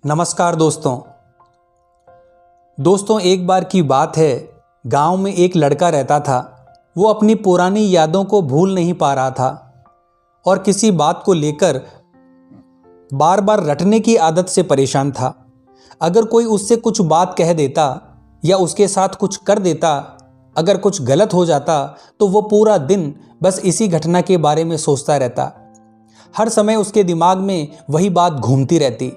नमस्कार दोस्तों, एक बार की बात है। गांव में एक लड़का रहता था। वो अपनी पुरानी यादों को भूल नहीं पा रहा था और किसी बात को लेकर बार बार रटने की आदत से परेशान था। अगर कोई उससे कुछ बात कह देता या उसके साथ कुछ कर देता, अगर कुछ गलत हो जाता, तो वो पूरा दिन बस इसी घटना के बारे में सोचता रहता। हर समय उसके दिमाग में वही बात घूमती रहती।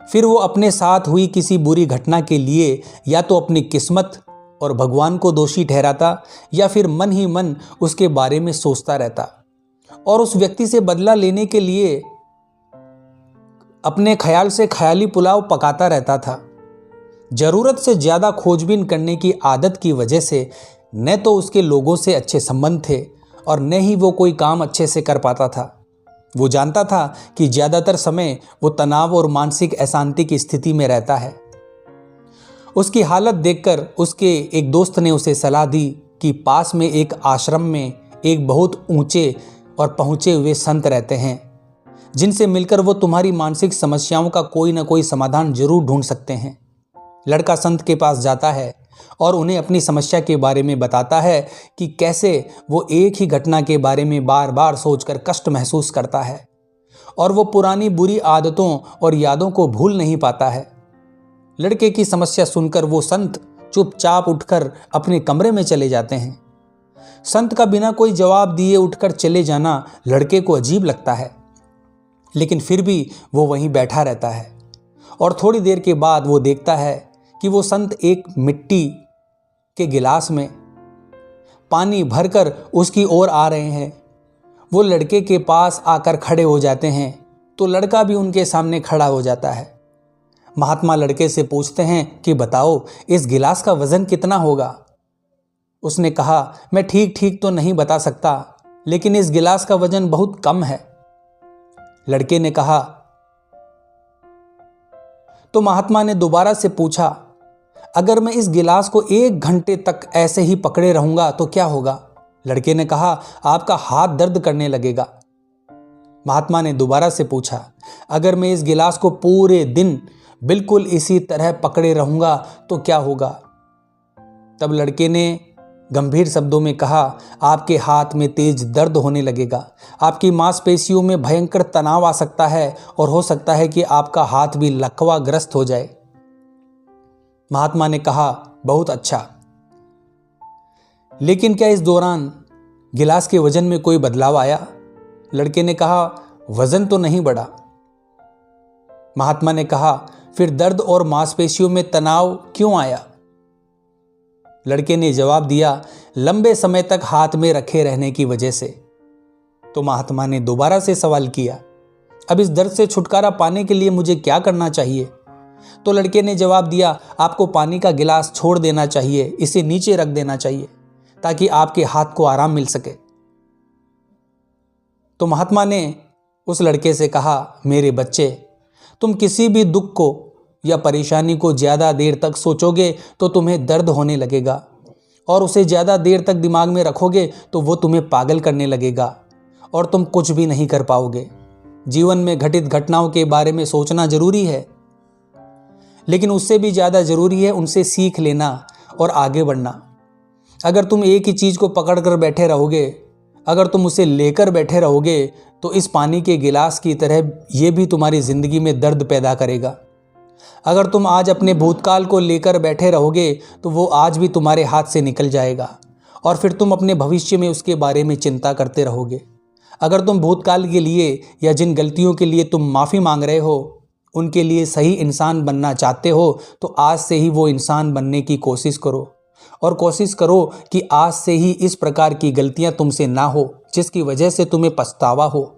फिर वो अपने साथ हुई किसी बुरी घटना के लिए या तो अपनी किस्मत और भगवान को दोषी ठहराता या फिर मन ही मन उसके बारे में सोचता रहता और उस व्यक्ति से बदला लेने के लिए अपने ख्याल से ख्याली पुलाव पकाता रहता था। जरूरत से ज्यादा खोजबीन करने की आदत की वजह से न तो उसके लोगों से अच्छे संबंध थे और न ही वो कोई काम अच्छे से कर पाता था। वो जानता था कि ज्यादातर समय वो तनाव और मानसिक अशांति की स्थिति में रहता है। उसकी हालत देखकर उसके एक दोस्त ने उसे सलाह दी कि पास में एक आश्रम में एक बहुत ऊंचे और पहुंचे हुए संत रहते हैं, जिनसे मिलकर वो तुम्हारी मानसिक समस्याओं का कोई ना कोई समाधान जरूर ढूंढ सकते हैं। लड़का संत के पास जाता है और उन्हें अपनी समस्या के बारे में बताता है कि कैसे वो एक ही घटना के बारे में बार बार सोचकर कष्ट महसूस करता है और वो पुरानी बुरी आदतों और यादों को भूल नहीं पाता है। लड़के की समस्या सुनकर वो संत चुपचाप उठकर अपने कमरे में चले जाते हैं। संत का बिना कोई जवाब दिए उठकर चले जाना लड़के को अजीब लगता है, लेकिन फिर भी वो वहीं बैठा रहता है और थोड़ी देर के बाद वो देखता है कि वो संत एक मिट्टी के गिलास में पानी भरकर उसकी ओर आ रहे हैं। वो लड़के के पास आकर खड़े हो जाते हैं तो लड़का भी उनके सामने खड़ा हो जाता है। महात्मा लड़के से पूछते हैं कि बताओ, इस गिलास का वजन कितना होगा। उसने कहा, मैं ठीक ठीक तो नहीं बता सकता, लेकिन इस गिलास का वजन बहुत कम है। लड़के ने कहा। तो महात्मा ने दोबारा से पूछा, अगर मैं इस गिलास को 1 घंटे तक ऐसे ही पकड़े रहूंगा तो क्या होगा। लड़के ने कहा, आपका हाथ दर्द करने लगेगा। महात्मा ने दोबारा से पूछा, अगर मैं इस गिलास को पूरे दिन बिल्कुल इसी तरह पकड़े रहूंगा तो क्या होगा। तब लड़के ने गंभीर शब्दों में कहा, आपके हाथ में तेज दर्द होने लगेगा, आपकी मांसपेशियों में भयंकर तनाव आ सकता है और हो सकता है कि आपका हाथ भी लकवाग्रस्त हो जाए। महात्मा ने कहा, बहुत अच्छा, लेकिन क्या इस दौरान गिलास के वजन में कोई बदलाव आया। लड़के ने कहा, वजन तो नहीं बढ़ा। महात्मा ने कहा, फिर दर्द और मांसपेशियों में तनाव क्यों आया। लड़के ने जवाब दिया, लंबे समय तक हाथ में रखे रहने की वजह से। तो महात्मा ने दोबारा से सवाल किया, अब इस दर्द से छुटकारा पाने के लिए मुझे क्या करना चाहिए। तो लड़के ने जवाब दिया, आपको पानी का गिलास छोड़ देना चाहिए, इसे नीचे रख देना चाहिए ताकि आपके हाथ को आराम मिल सके। तो महात्मा ने उस लड़के से कहा, मेरे बच्चे, तुम किसी भी दुख को या परेशानी को ज्यादा देर तक सोचोगे तो तुम्हें दर्द होने लगेगा और उसे ज्यादा देर तक दिमाग में रखोगे तो वो तुम्हें पागल करने लगेगा और तुम कुछ भी नहीं कर पाओगे। जीवन में घटित घटनाओं के बारे में सोचना जरूरी है, लेकिन उससे भी ज्यादा जरूरी है उनसे सीख लेना और आगे बढ़ना। अगर तुम एक ही चीज को पकड़ कर बैठे रहोगे, अगर तुम उसे लेकर बैठे रहोगे, तो इस पानी के गिलास की तरह ये भी तुम्हारी जिंदगी में दर्द पैदा करेगा। अगर तुम आज अपने भूतकाल को लेकर बैठे रहोगे तो वो आज भी तुम्हारे हाथ से निकल जाएगा और फिर तुम अपने भविष्य में उसके बारे में चिंता करते रहोगे। अगर तुम भूतकाल के लिए या जिन गलतियों के लिए तुम माफ़ी मांग रहे हो उनके लिए सही इंसान बनना चाहते हो तो आज से ही वो इंसान बनने की कोशिश करो और कोशिश करो कि आज से ही इस प्रकार की गलतियां तुमसे ना हो जिसकी वजह से तुम्हें पछतावा हो।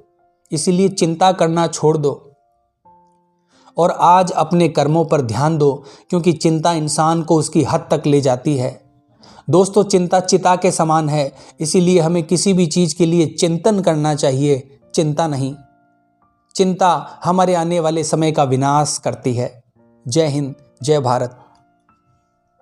इसीलिए चिंता करना छोड़ दो और आज अपने कर्मों पर ध्यान दो, क्योंकि चिंता इंसान को उसकी हद तक ले जाती है। दोस्तों, चिंता चिता के समान है, इसीलिए हमें किसी भी चीज़ के लिए चिंतन करना चाहिए, चिंता नहीं। चिंता हमारे आने वाले समय का विनाश करती है। जय हिंद, जय भारत।